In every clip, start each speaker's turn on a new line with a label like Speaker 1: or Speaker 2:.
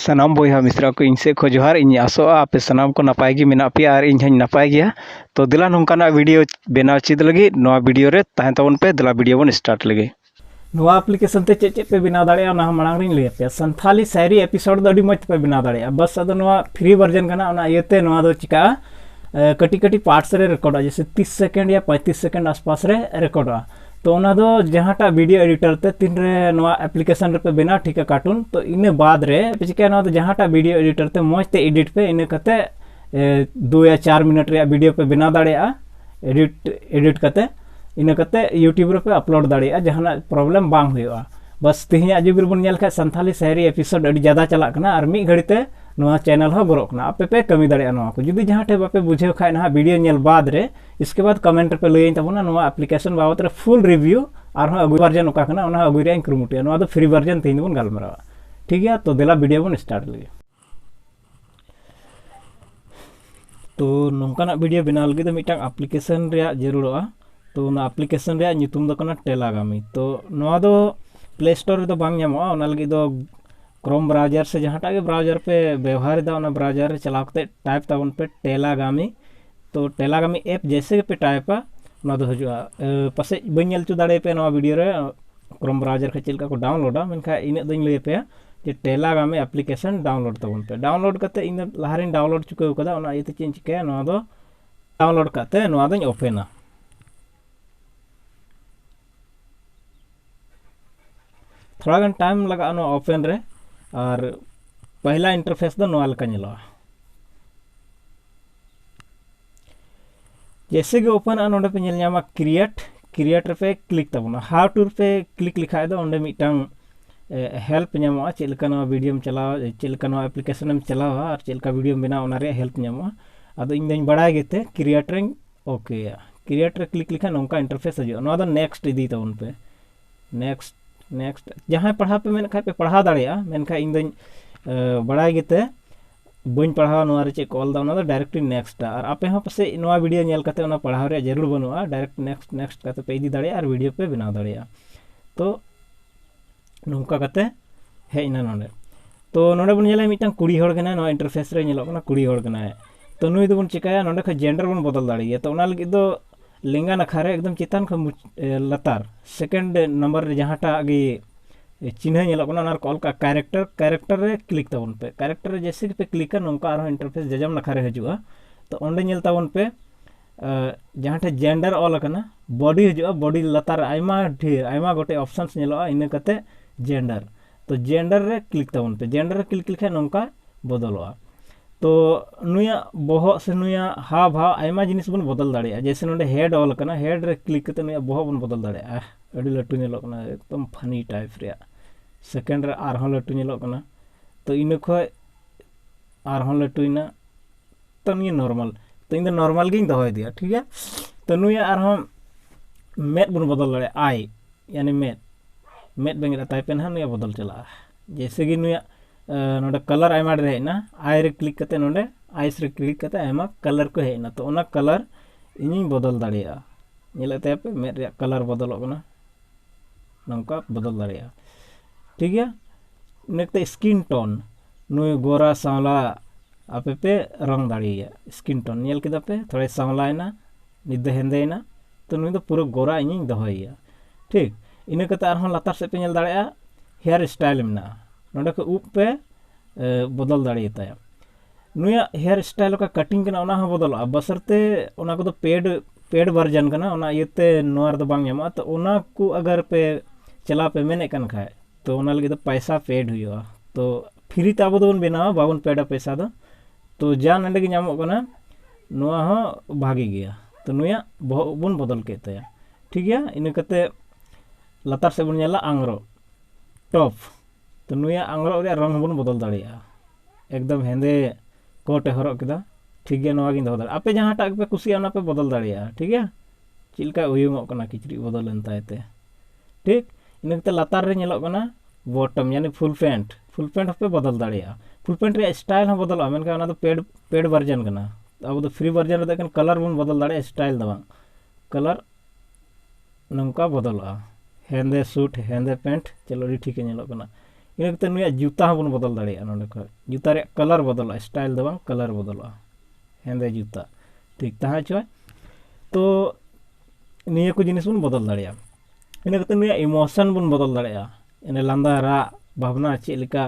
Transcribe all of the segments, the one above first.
Speaker 1: सनाम बोया मिश्रा को इन से खो जोहार इन आसोआ आपे सनाम को नपाय गी मेना पे और इन हन नपाय गया तो दिला नोंकाना वीडियो बेनाव चिद लगी नोआ वीडियो रे ताहें तबन पे दिला वीडियो बन स्टार्ट लगे
Speaker 2: नोआ एप्लीकेशन ते चेक पे बनाव दाड़े ना मांग रिन ले पे संथाली शायरी एपिसोड दो अडी मत पे बनाव दाड़े बस अदो नोआ फ्री वर्जन कना ओना इयते नोआ दो चिका कटी कटी पार्ट्स रे रिकॉर्ड जैसे 30 सेकंड या 35 सेकंड आसपास रे रिकॉर्ड तो ओना दो जहांटा वीडियो एडिटर ते तीन रे नोआ एप्लीकेशन रे पे बिना ठीक है कार्टून तो इने बाद रे चिका नोआ दो जहांटा वीडियो एडिटर ते मौज ते एडिट पे इने कते 2 या 4 मिनट रे वीडियो पे बना दाड़ेया एडिट कते इने कते यूट्यूब रे पे अपलोड दाड़ेया जहां प्रॉब्लम बांग हुआ बस तिहिया जुबिर बन नेल खा संथाली शायरी एपिसोड अडी ज्यादा चला कना और मी घड़ी ते नोआ चैनल हो गरो कना आपे पे कमी दाड़ेया नोआ को जुदी जहां ठे बापे बुझे खाय ना वीडियो नेल बाद रे इसके बाद कमेंट पे लई तबना नोआ एप्लीकेशन बाबत रे फुल रिव्यू और हो अगु वर्जन ओका कना ओना अगु रे क्रुमुटिया नोआ दो फ्री वर्जन तीन बन गालमरावा ठीक है तो देला वीडियो बन स्टार्ट लगे तो नोंकाना वीडियो बनाव लगी तो मिटांग एप्लीकेशन रे जरूरआ तो ना एप्लीकेशन रे नितुम दो कना टेलागामी तो नोआ दो प्ले स्टोर रे दो बांग ᱧᱟᱢᱚᱜᱼᱟ ओना लगी दो क्रोम ब्राउजर से जहां टागे ब्राउजर पे व्यवहार दा ओना ब्राउजर रे चलाव कते टाइप ताबन पे टेलागामी तो टेलागामी ऐप जैसे पे टाइपा ओना दो हजुआ पासे बन नेल चु दाड़े पे नोआ वीडियो रे क्रोम ब्राउजर के चलका को डाउनलोडा मेनखा इने दኝ लय पे जे टेलागामी एप्लीकेशन डाउनलोड ताबन पे डाउनलोड कते इन लाहारिन डाउनलोड चुके कदा ओना इते चेंज के नोआ दो डाउनलोड कते नोआ दኝ ओपनआ थोड़ा गन टाइम लगा नो ओपन रे और पहला इंटरफेस दो नोआ लका नेलोआ जैसे कि ओपन आ नोडे पे नेल ᱧᱟᱢᱟ क्रिएट पे क्लिक तबना हाउ टू पे क्लिक लिखाय दो ओंडे मिटांग हेल्प ᱧᱟᱢᱚᱜᱼᱟ चेक लका नो वीडियो में चलावा चेक लका नो एप्लीकेशन में चलावा और चेक लका वीडियो में बना ओना रे हेल्प ᱧᱟᱢᱚᱜᱼᱟ आदो इन दኝ बड़ाय गेते क्रिएट रे ओके क्रिएट रे क्लिक लिखा नोंका इंटरफेस हजु नो दो नेक्स्ट इदी तबन पे नेक्स्ट जहां पढ़ा पे मेन खाय पे पढ़ा दाड़ेया मेनखा इन दኝ बड़ाय गेते बñ पढ़ावा नोआ रे चे कॉल दा ओना दो डायरेक्ट नेक्स्ट और आपे हो पसे नोआ वीडियो नेल कते ओना पढ़ाव रे जरूर बनुआ डायरेक्ट नेक्स्ट कते पे इदी दाड़ेया और वीडियो पे बनाव दाड़ेया तो नोंका कते हेना नोंडे तो नोंडे बन नेला मिटांग कुड़ी होड़ कना नोआ इंटरफेस रे नेलो कना कुड़ी होड़ कना तो नुई दो बन चिकाया नोंडे ख जेंडर बन बदल दाड़ेया तो ओना लगी दो लेंगा नखारे एकदम चितान ख लतार सेकंड नंबर रे जहांटा आगे चिन्ह नेलो कना नार कॉल का कैरेक्टर रे क्लिक ताबन पे कैरेक्टर रे जैसे पे क्लिक कर नोंका आरो इंटरफेस जजम नखारे हजुआ तो ओंडे नेल ताबन पे जहांटे जेंडर ऑल कना बॉडी हजुआ बॉडी लतार आयमा गोटे ऑप्शंस नेलोआ इने कते जेंडर तो जेंडर रे क्लिक ताबन पे जेंडर रे क्लिक लिखा नोंका बदलोआ तो नुया बोहो से नुया हाव भाव आयमा जिनिस बन बदल दाड़ेया जैसे नोंडे हेड ऑल कना हेड रे क्लिक कते नुया बोहो बन बदल दाड़ेया अडी लटू नेलो कना एकदम फनी टाइप रे सेकंड रे आरहों लटू नेलो कना तो इन खय आरहों लटूइना तो नुया नॉर्मल तो इन नॉर्मल गिन दहोय दिया ठीक है तो नुया आरहों मेट बन बदल दाड़े आई यानी मेट बेंगे टाइप पे ना नुया बदल चला जैसे कि नुया नोडे कलर आयमा रे ना आई रे क्लिक कते नोडे आइस रे क्लिक कते आयमा कलर को हेना तो ओना कलर इनी बदल दाड़ेया नेलते पे मेट रे कलर बदलो कना नंका बदल दाड़ेया ठीक है नेक्स्ट स्किन टोन नुई गोरा सांवला आपे पे रंग दाड़ेया स्किन टोन नेल केदा पे थोड़े सांवलायना निद हेंदेना तो नुई दो पूरा गोरा इनी दहोया ठीक इने कते आरहों लतार से पे नेल दाड़ेया हेयर स्टाइल मेना नोडे को ऊप पे बदल दाड़ेता नुया हेयर स्टाइल का कटिंग कना ओना हो बदलवा बसरते ओना को तो पेड वर्जन कना ओना इते नोआर दो बांग ᱧᱟᱢᱚᱜᱼᱟ तो ओना को अगर पे चला पे मेने कन खाए तो ओना लगे तो पैसा पेड हुआ तो फ्री ते आबो दोन बेनावा बाबन पेड पैसा तो जा नंडे गे ᱧᱟᱢᱚᱜ कना नोआ हो भागी गया तो नुया बन बदल केते ठीक है इन कते लतार से बन नेला आंग्रो टॉप तो नुया आंग्रो रे रंग बन बदल दाड़ेया एकदम हेंदे कोट हरक केदा ठीक है नोआ गिन दो दाड़े आपे जहां टाक पे कुसिया ओना पे बदल दाड़ेया ठीक है चिलका उयुंगो कना किचरी बदल एंतायते ठीक इनकते लतार रे नेलो कना बॉटम यानी फुल पैंट पे बदल दाड़ेया फुल पैंट रे स्टाइल हो बदल मेनका ओना तो पेड वर्जन कना अब तो फ्री वर्जन रे देखन कलर बन बदल दाड़े स्टाइल दबा कलर नंका बदलवा हेंदे सूट हेंदे पैंट चलो ठीक है नेलो कना इन नुआ जूता बन बदल दाड़े नोडे खो जूता रे कलर बदल स्टाइल दो कलर बदल हेंदे जूता ठीक तहाँ चो तो निया को जिनिस बन बदल दाड़े इन नुआ इमोशन बन बदल दाड़े इन लांदा रा भावना चेलिका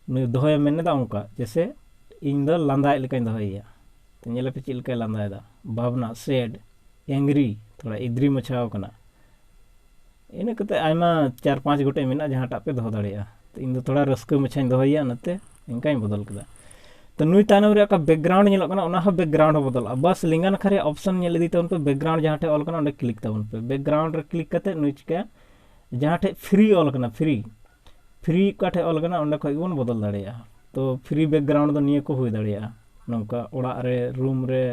Speaker 2: नु दोहे मेनेदा उनका जैसे इन दो लांदा लेकाई दोहैया तो नेले पे चेलिका लांदा भावना सैड एंग्री थोड़ा इद्री मछाव कना इन कते आयमा 4-5 गोटे मेना जहां पे दोह दाड़े तो इन थोड़ा रस्क मछा दोहैया नते इनका बदल कदा तो नुई तानम रे का बैकग्राउंड नेलो कना ओना बैकग्राउंड बदल बस लिंगन खरे ऑप्शन नेल दी तवन पे बैकग्राउंड जहां ऑल कना ओंडे क्लिक तवन पे बैकग्राउंड रे क्लिक करते नुई चिका जहां फ्री ऑल कना फ्री काठे ऑल कना ओंडे खय बन बदल दाड़े तो फ्री बैकग्राउंड दो निये को हुई दाड़े नौका ओड़ा रे रूम रे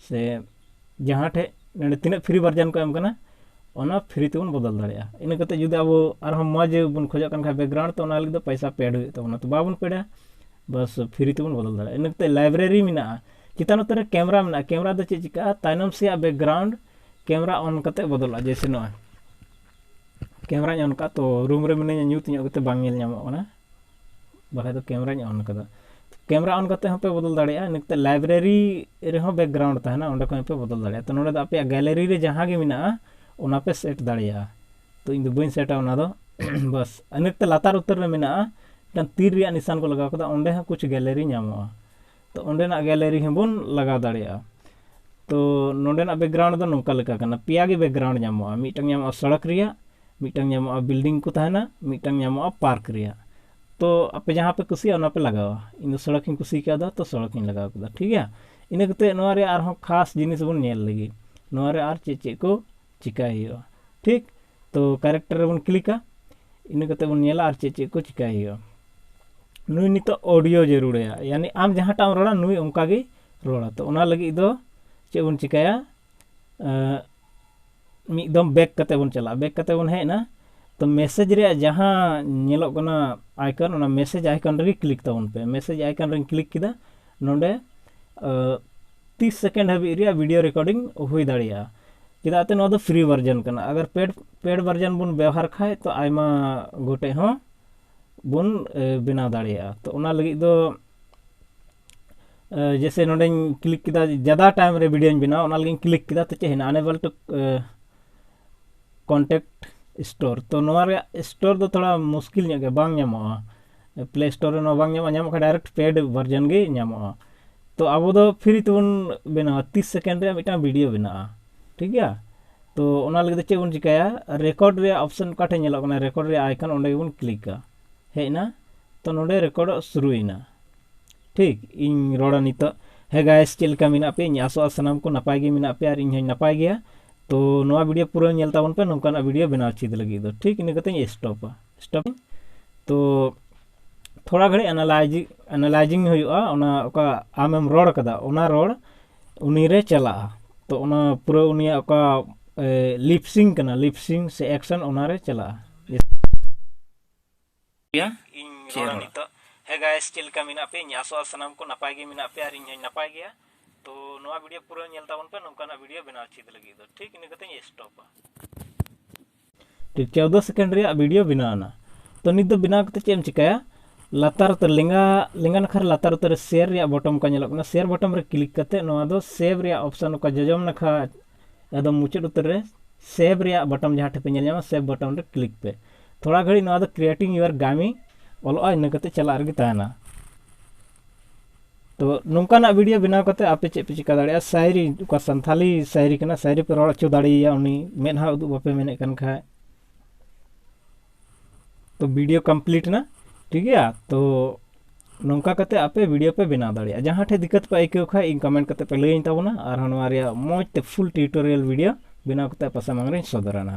Speaker 2: से जहां ने तीन फ्री वर्जन को एम कना ओना फ्री तेबन बदल दाड़े इन कते जुदि अब आर मज बन खोज बैकग्राउंड तो लगे पैसा पेड हुई तबना तो बाबन पेड़ा बस फ्री तेबन बदल दाड़े इन कते लाइब्रेरी मेना चितान उतर कैमरा मेना कैमरा दो चे चिका तायनम से बैकग्राउंड कैमरा ऑन करते बदल जैसे न कैमरा ऑन का तो रूम रे मिने न्यूत ᱧᱚᱜ बांग नेल ᱧᱟᱢᱚᱜ ᱠᱟᱱᱟ बाखा तो कैमरा ऑन कदा कैमरा ऑन करते पे बदल दाड़े निकते लाइब्रेरी रे बैकग्राउंड तहना ओंडे को पे बदल दाड़े तो नोडे आपे गैलरी रे जहां गे मिना ओना पे सेट दाड़े तो इन दो बइन सेटा ओना दो बस अनेकते लातार उत्तर रे मिना टन तीर रिया निशान को लगा कदा ओंडे हा कुछ गैलरी ᱧᱟᱢᱚᱜᱼᱟ तो ओंडे ना गैलरी हबन लगा दाड़े तो नोडे ना बैकग्राउंड दो नोंका लेका कना पिया गे बैकग्राउंड ᱧᱟᱢᱚᱜᱼᱟ मिटang ᱧᱟᱢᱚᱜᱼᱟ सड़क रिया मिटang ᱧᱟᱢᱚᱜᱼᱟ बिल्डिंग को तहना मिटang ᱧᱟᱢᱚᱜᱼᱟ पार्क रिया तो आपे जहाँ पे कुसी ओना पे लगावा इन सड़क ही कुसी का तो सड़क ही लगा कदा ठीक है इन कते नोआ रे आर खास जिनिस बन नेल लगी नोआ रे आर चे को चिकाय हो ठीक तो कैरेक्टर बन क्लिका इन कते बन नेला आर चे को चिकाय हो नुई नितो ऑडियो जरूर है यानी आम जहाँ टाइम रोड़ा नुई उनका गे रोड़ा तो ओना लगी दो चे बन चिकाया मिदम बैक कते बन चला बैक कते बन है ना तो मैसेज रे जहाँ नेलो कना आइकन ओना मैसेज आइकन रे क्लिक तवन पे मैसेज आइकन रे क्लिक किदा नोंडे 30 सेकंड हाबी रे वीडियो रिकॉर्डिंग हुई दाड़िया चिदाते नो दो फ्री वर्जन कना अगर पेड वर्जन बन व्यवहार खाए तो आयमा गोटे हो बन बिना दाड़िया तो ओना लगी दो जैसे नोंडे क्लिक किदा ज्यादा टाइम रे वीडियो बिना ओना लगी क्लिक किदा तो चेना अनेबल टू कॉन्टैक्ट स्टोर तो नोआ स्टोर दो थोड़ा मुश्किल गे बांग ᱧᱟᱢᱚᱜᱼᱟ प्ले स्टोर रे नो बांग ᱧᱟᱢᱚᱜᱼᱟ डायरेक्ट पेड वर्जन गे ᱧᱟᱢᱚᱜᱼᱟ तो अब दो फ्री तेबन बेना 30 सेकंड रे मिटा वीडियो बेना ठीक है तो ओना लगे चे बन चिकाया रिकॉर्ड रे ऑप्शन काठे नेलो कना रिकॉर्ड रे आइकन ओंडे बन क्लिका हेना तो नोडे रिकॉर्ड शुरुइना ठीक इन रोड़ा नितो हे गाइस चेलका मिना पे आसो सनाम को नपाय गे मिना पे और इन नपाय गया तो नोआ वीडियो पूरा नेल ताबन पे नोंकाना वीडियो बनाव चीज लगी दो ठीक इन कते स्टॉप तो थोड़ा घड़ी एनालाइजिंग हुआ ओना ओका आमेम रोड कदा ओना रोड उनी रे चला तो ओना पूरा उनिया ओका लिपसिंग से एक्शन ओना रे चला या इन रोड नितो हे गाइस चेलका मिना पे आसो सनाम को नपाय गे मिना पे और इन नपाय गया तो नोआ वीडियो पूरा नेल ताबन पे नोंकाना वीडियो बनाव चीज लगी दो ठीक इन कते स्टॉप ठीक 14 सेकंड रे वीडियो बनाना तो नित दो बिना कते चेम चिकाया लातार तो लिंगा नखर लातार तो शेयर रे बटन का नेलो कना शेयर बटन रे क्लिक करते नोआ दो सेव रे ऑप्शन का जजम नखा एकदम मुचाद उतर रे सेव रे बटन जहां पे नेल जामा सेव बटन रे क्लिक पे थोड़ा घड़ी नोआ दो क्रिएटिंग योर गामी ऑलआ इन कते चला रगे ताना तो नोंकाना वीडियो बनाव करते आपे चे पे चिका दाड़िया शायरी का संथाली शायरी कना शायरी पे रोड़ चो दाड़िया उनी मेनहा उदु बापे मेने कन खाय तो वीडियो कंप्लीट ना ठीक है तो नौका करते आपे वीडियो पे बना दाड़िया जहाँ ठे दिक्कत पे आइके खा इन कमेंट करते पे लई ताबना और हनवा रे मौज ते फुल ट्यूटोरियल वीडियो बनाव करते पासा मांगरे सदराना।